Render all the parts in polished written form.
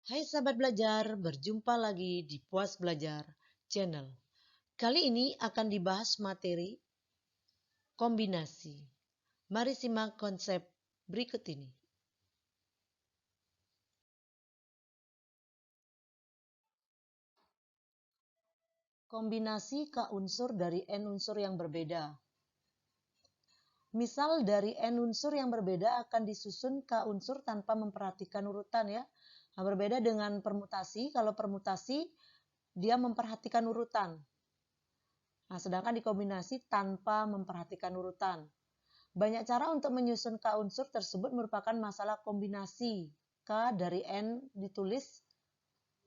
Hai sahabat belajar, berjumpa lagi di Puas Belajar Channel. Kali ini akan dibahas materi kombinasi. Mari simak konsep berikut ini. Kombinasi K unsur dari N unsur yang berbeda. Misal dari N unsur yang berbeda akan disusun K unsur tanpa memperhatikan urutan ya. Nah, berbeda dengan permutasi, kalau permutasi dia memperhatikan urutan. Nah, sedangkan dikombinasi tanpa memperhatikan urutan. Banyak cara untuk menyusun K unsur tersebut merupakan masalah kombinasi. K dari N ditulis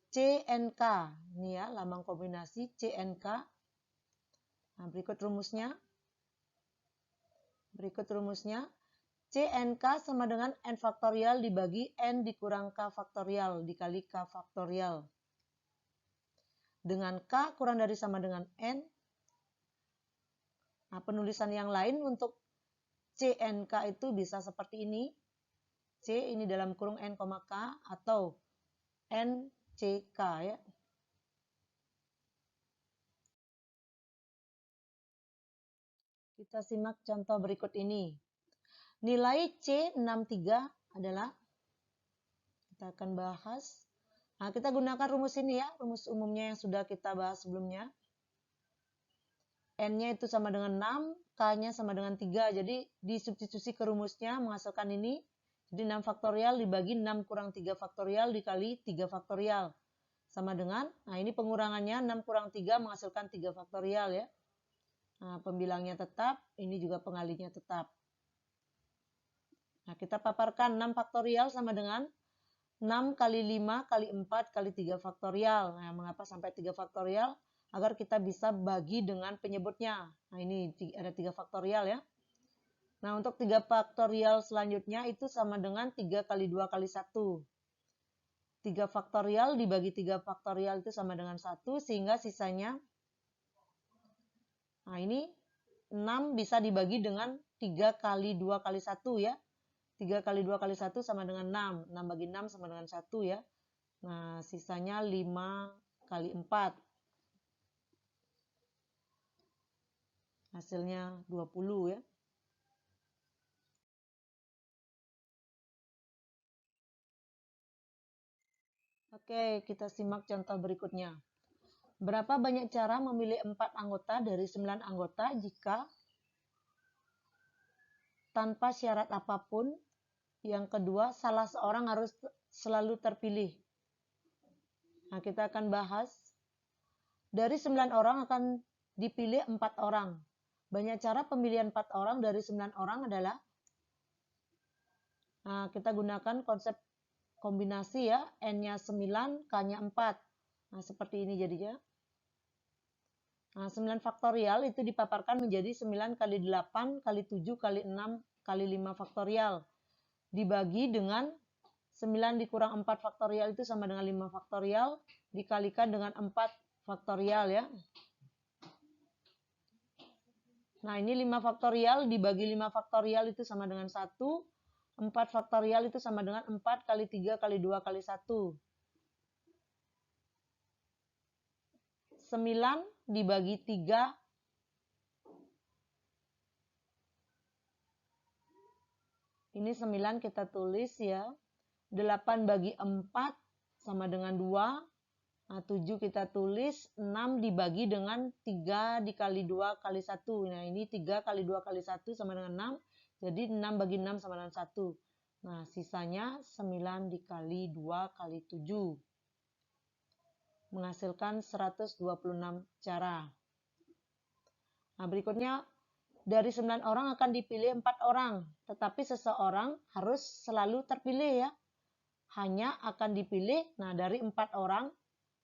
CNK. Ini ya, lambang kombinasi CNK. Nah, berikut rumusnya. CNK sama dengan N faktorial dibagi N dikurang K faktorial dikali K faktorial. Dengan K kurang dari sama dengan N. Nah, penulisan yang lain untuk CNK itu bisa seperti ini. C ini dalam kurung N, K atau NCK ya. Kita simak contoh berikut ini. Nilai C63 adalah, kita akan bahas. Nah, kita gunakan rumus ini ya, rumus umumnya yang sudah kita bahas sebelumnya. N-nya itu sama dengan 6, K-nya sama dengan 3. Jadi disubstitusi ke rumusnya menghasilkan ini. Jadi 6 faktorial dibagi 6 kurang 3 faktorial dikali 3 faktorial. Sama dengan, nah ini pengurangannya 6 kurang 3 menghasilkan 3 faktorial ya. Nah, pembilangnya tetap, ini juga pengalinya tetap. Nah, kita paparkan 6 faktorial sama dengan 6 kali 5 kali 4 kali 3 faktorial. Nah, mengapa sampai 3 faktorial? Agar kita bisa bagi dengan penyebutnya. Nah, ini ada 3 faktorial ya. Nah, untuk 3 faktorial selanjutnya itu sama dengan 3 kali 2 kali 1. 3 faktorial dibagi 3 faktorial itu sama dengan 1, sehingga sisanya, nah ini 6 bisa dibagi dengan 3 kali 2 kali 1 ya. 3 kali 2 kali 1 sama dengan 6. 6 bagi 6 sama dengan 1 ya. Nah, sisanya 5 kali 4. Hasilnya 20 ya. Oke, kita simak contoh berikutnya. Berapa banyak cara memilih 4 anggota dari 9 anggota jika tanpa syarat apapun? Yang kedua, salah seorang harus selalu terpilih. Nah, kita akan bahas. Dari 9 orang akan dipilih 4 orang. Banyak cara pemilihan 4 orang dari 9 orang adalah, nah, kita gunakan konsep kombinasi ya, N-nya 9, K-nya 4. Nah, seperti ini jadinya. Nah, 9 faktorial itu dipaparkan menjadi 9 kali 8 kali 7 kali 6 kali 5 faktorial. Dibagi dengan 9 dikurang 4 faktorial itu sama dengan 5 faktorial. Dikalikan dengan 4 faktorial ya. Nah, ini 5 faktorial dibagi 5 faktorial itu sama dengan 1. 4 faktorial itu sama dengan 4 kali 3 kali 2 kali 1. 9 dibagi 3. Ini 9 kita tulis ya. 8 bagi 4 sama dengan 2. Nah, 7 kita tulis, 6 dibagi dengan 3 dikali 2 kali 1. Nah, ini 3 kali 2 kali 1 sama dengan 6. Jadi 6 bagi 6 sama dengan 1. Nah, sisanya 9 dikali 2 kali 7. Menghasilkan 126 cara. Nah, berikutnya, dari 9 orang akan dipilih 4 orang. Tetapi seseorang harus selalu terpilih ya. Hanya akan dipilih, nah dari 4 orang,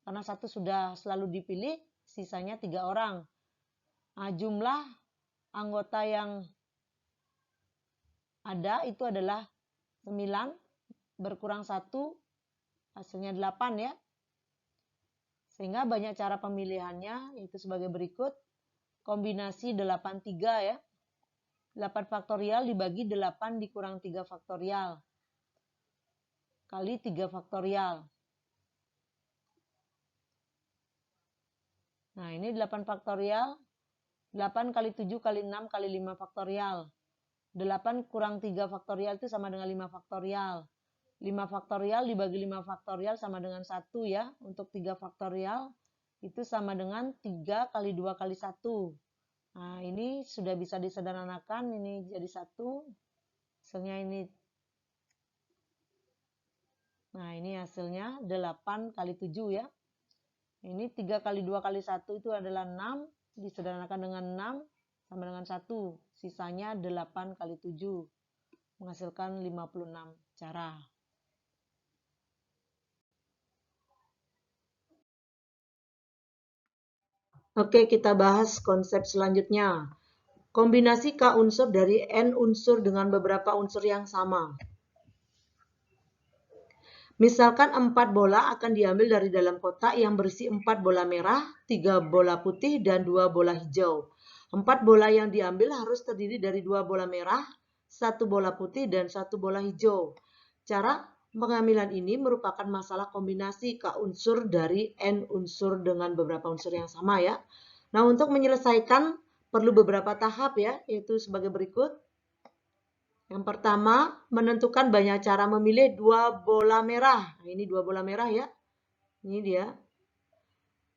karena 1 sudah selalu dipilih, sisanya 3 orang. Nah, jumlah anggota yang ada itu adalah 9 berkurang 1, hasilnya 8 ya. Sehingga banyak cara pemilihannya, yaitu sebagai berikut. Kombinasi 83 ya. 8 faktorial dibagi 8 dikurang 3 faktorial. Kali 3 faktorial. Nah, ini 8 faktorial. 8 kali 7 kali 6 kali 5 faktorial. 8 kurang 3 faktorial itu sama dengan 5 faktorial. 5 faktorial dibagi 5 faktorial sama dengan 1 ya. Untuk 3 faktorial itu sama dengan 3 kali 2 kali 1. Nah, ini sudah bisa disederhanakan. Ini jadi 1. Hasilnya ini. Nah, ini hasilnya 8 kali 7 ya. Ini 3 kali 2 kali 1 itu adalah 6. Disederhanakan dengan 6 sama dengan 1. Sisanya 8 kali 7. Menghasilkan 56 cara. Oke, kita bahas konsep selanjutnya. Kombinasi K unsur dari N unsur dengan beberapa unsur yang sama. Misalkan 4 bola akan diambil dari dalam kotak yang berisi 4 bola merah, 3 bola putih, dan 2 bola hijau. 4 bola yang diambil harus terdiri dari 2 bola merah, 1 bola putih, dan 1 bola hijau. Cara pengambilan ini merupakan masalah kombinasi K unsur dari N unsur dengan beberapa unsur yang sama ya. Nah, untuk menyelesaikan perlu beberapa tahap ya, yaitu sebagai berikut. Yang pertama, menentukan banyak cara memilih 2 bola merah. Nah, ini 2 bola merah ya. Ini dia.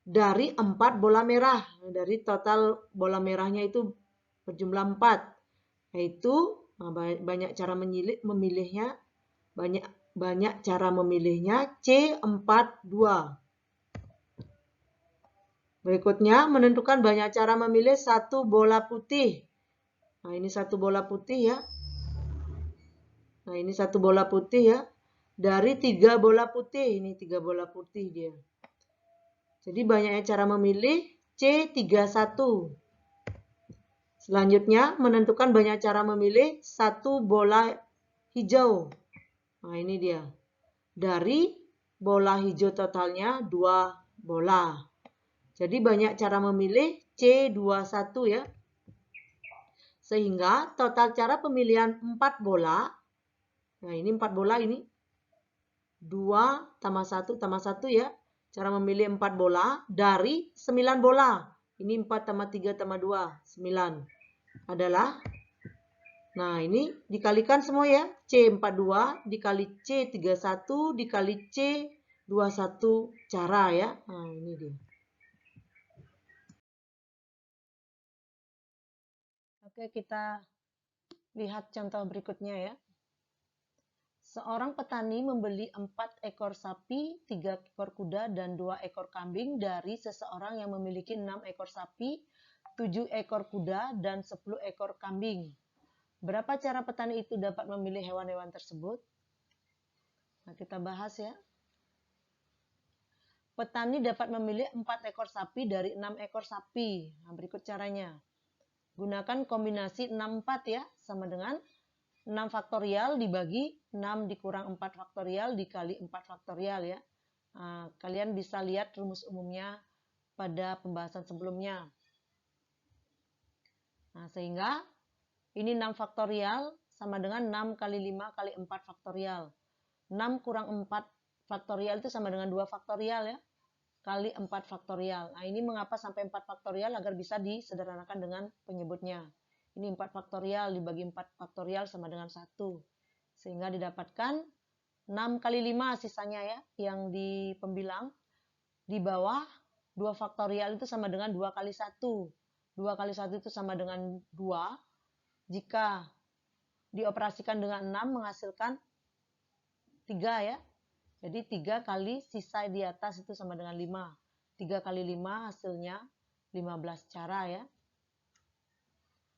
Dari 4 bola merah. Dari total bola merahnya itu berjumlah 4. Yaitu banyak cara memilihnya. Banyak cara memilihnya C42. Berikutnya, menentukan banyak cara memilih 1 bola putih. Nah, ini 1 bola putih ya. Nah, ini 1 bola putih ya. Dari 3 bola putih. Ini 3 bola putih dia. Jadi banyaknya cara memilih C31. Selanjutnya, menentukan banyak cara memilih 1 bola hijau. Nah, ini dia. Dari bola hijau totalnya 2 bola. Jadi banyak cara memilih C21 ya. Sehingga total cara pemilihan 4 bola. Nah, ini 4 bola ini. 2 tambah 1 tambah 1 ya. Cara memilih 4 bola dari 9 bola. Ini 4 tambah 3 tambah 2. 9. Adalah. Nah, ini dikalikan semua ya. C42 dikali C31 dikali C21 cara ya. Nah, ini dia. Oke, kita lihat contoh berikutnya ya. Seorang petani membeli 4 ekor sapi, 3 ekor kuda, dan 2 ekor kambing dari seseorang yang memiliki 6 ekor sapi, 7 ekor kuda, dan 10 ekor kambing. Berapa cara petani itu dapat memilih hewan-hewan tersebut? Nah, kita bahas ya. Petani dapat memilih 4 ekor sapi dari 6 ekor sapi. Nah, berikut caranya. Gunakan kombinasi 64 ya, sama dengan 6 faktorial dibagi 6 dikurang 4 faktorial dikali 4 faktorial ya. Nah, kalian bisa lihat rumus umumnya pada pembahasan sebelumnya. Nah, sehingga ini 6 faktorial sama dengan 6 kali 5 kali 4 faktorial. 6 kurang 4 faktorial itu sama dengan 2 faktorial ya. Kali 4 faktorial. Nah, ini mengapa sampai 4 faktorial agar bisa disederhanakan dengan penyebutnya. Ini 4 faktorial dibagi 4 faktorial sama dengan 1. Sehingga didapatkan 6 kali 5 sisanya ya, yang di pembilang. Di bawah 2 faktorial itu sama dengan 2 kali 1. 2 kali 1 itu sama dengan 2. Jika dioperasikan dengan 6 menghasilkan 3 ya. Jadi 3 kali sisa di atas itu sama dengan 5. 3 kali 5 hasilnya 15 cara ya.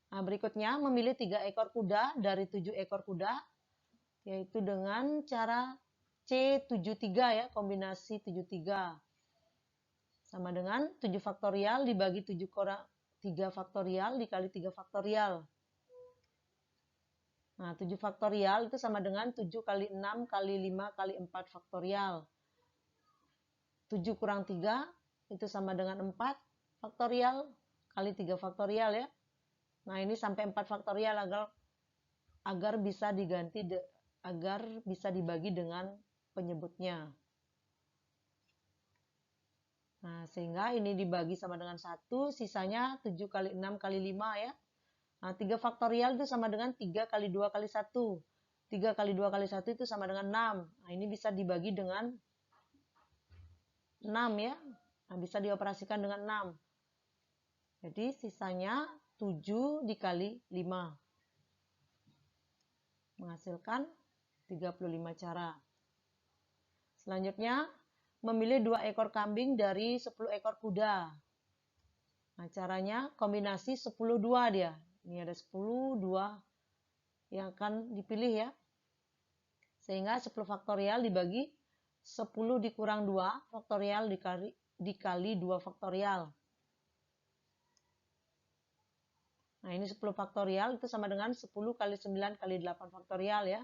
Nah, berikutnya memilih 3 ekor kuda dari 7 ekor kuda. Yaitu dengan cara C73 ya, kombinasi 73. Sama dengan 7 faktorial dibagi 7 kurang 3 faktorial dikali 3 faktorial. Nah, 7 faktorial itu sama dengan 7 kali 6 kali 5 kali 4 faktorial. 7 kurang 3 itu sama dengan 4 faktorial kali 3 faktorial ya. Nah, ini sampai 4 faktorial agar bisa diganti agar bisa dibagi dengan penyebutnya. Nah, sehingga ini dibagi sama dengan 1, sisanya 7 kali 6 kali 5 ya. Nah, 3 faktorial itu sama dengan 3 kali 2 kali 1. 3 kali 2 kali 1 itu sama dengan 6. Nah, ini bisa dibagi dengan 6 ya. Nah, bisa dioperasikan dengan 6. Jadi sisanya 7 dikali 5. Menghasilkan 35 cara. Selanjutnya, memilih 2 ekor kambing dari 10 ekor kuda. Nah, caranya kombinasi 10-2 dia. Ini ada 10-2 yang akan dipilih ya. Sehingga 10 faktorial dibagi 10 dikurang 2 faktorial dikali 2 faktorial. Nah, ini 10 faktorial itu sama dengan 10 kali 9 kali 8 faktorial ya.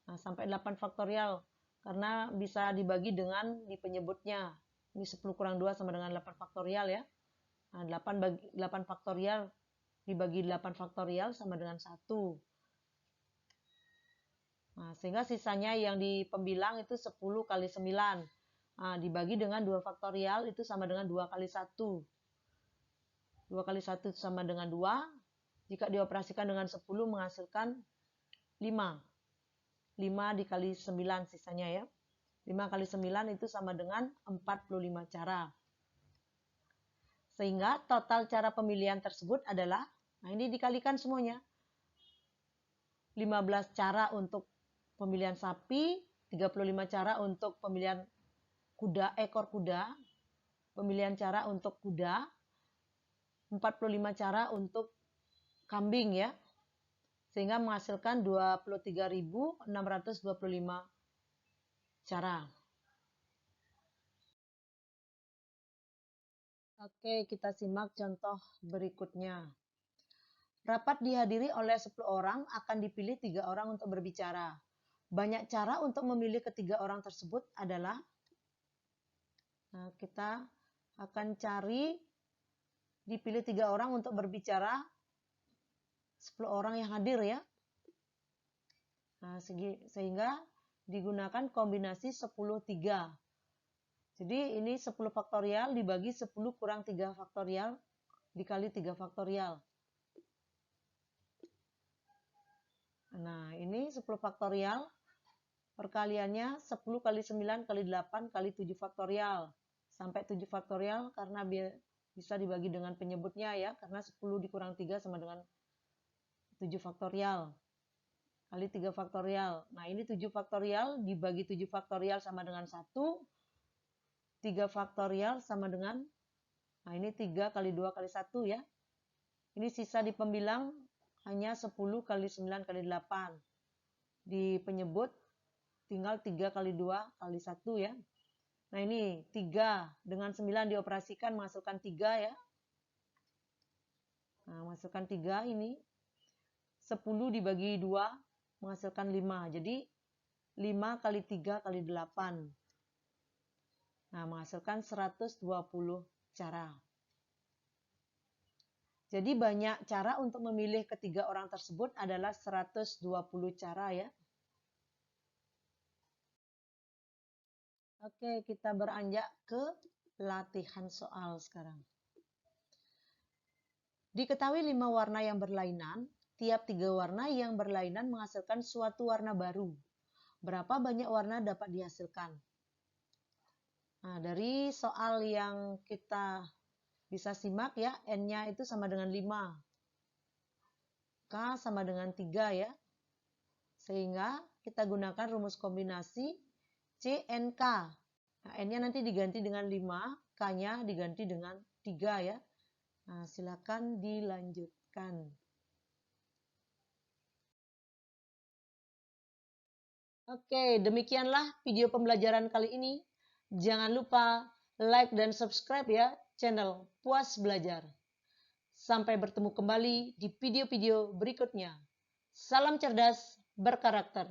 Nah, sampai 8 faktorial. Karena bisa dibagi dengan di penyebutnya. Ini 10 kurang 2 sama dengan 8 faktorial ya. Nah, 8 faktorial dibagi 8 faktorial sama dengan 1. Nah, sehingga sisanya yang di pembilang itu 10 kali 9. Nah, dibagi dengan 2 faktorial itu sama dengan 2 kali 1. 2 kali 1 sama dengan 2. Jika dioperasikan dengan 10 menghasilkan 5. 5 dikali 9 sisanya ya. 5 kali 9 itu sama dengan 45 cara. Sehingga total cara pemilihan tersebut adalah, nah ini dikalikan semuanya. 15 cara untuk pemilihan sapi, 35 cara untuk pemilihan ekor kuda, pemilihan cara untuk kuda, 45 cara untuk kambing ya. Sehingga menghasilkan 23.625 cara. Oke, kita simak contoh berikutnya. Rapat dihadiri oleh 10 orang, akan dipilih 3 orang untuk berbicara. Banyak cara untuk memilih ketiga orang tersebut adalah, nah, kita akan cari dipilih 3 orang untuk berbicara 10 orang yang hadir ya. Nah, sehingga digunakan kombinasi 10-3. Jadi ini 10 faktorial dibagi 10 kurang 3 faktorial dikali 3 faktorial. Nah, ini 10 faktorial perkaliannya 10 kali 9 kali 8 kali 7 faktorial. Sampai 7 faktorial karena bisa dibagi dengan penyebutnya ya. Karena 10 dikurang 3 sama dengan 7 faktorial. Kali 3 faktorial. Nah, ini 7 faktorial dibagi 7 faktorial sama dengan 1. 3 faktorial sama dengan, nah ini 3 kali 2 kali 1 ya. Ini sisa di pembilang hanya 10 kali 9 kali 8. Di penyebut tinggal 3 kali 2 kali 1 ya. Nah ini 3 dengan 9 dioperasikan menghasilkan 3 ya. Nah menghasilkan 3 ini. 10 dibagi 2 menghasilkan 5. Jadi 5 kali 3 kali 8. Nah menghasilkan 120 cara. Jadi banyak cara untuk memilih ketiga orang tersebut adalah 120 cara ya. Oke, kita beranjak ke latihan soal sekarang. Diketahui 5 warna yang berlainan, tiap 3 warna yang berlainan menghasilkan suatu warna baru. Berapa banyak warna dapat dihasilkan? Nah, dari soal yang kita bisa simak ya, N-nya itu sama dengan 5. K sama dengan 3 ya. Sehingga kita gunakan rumus kombinasi CNK. Nah, N-nya nanti diganti dengan 5, K-nya diganti dengan 3 ya. Nah, silakan dilanjutkan. Oke, demikianlah video pembelajaran kali ini. Jangan lupa like dan subscribe ya channel Puas Belajar. Sampai bertemu kembali di video-video berikutnya. Salam cerdas berkarakter.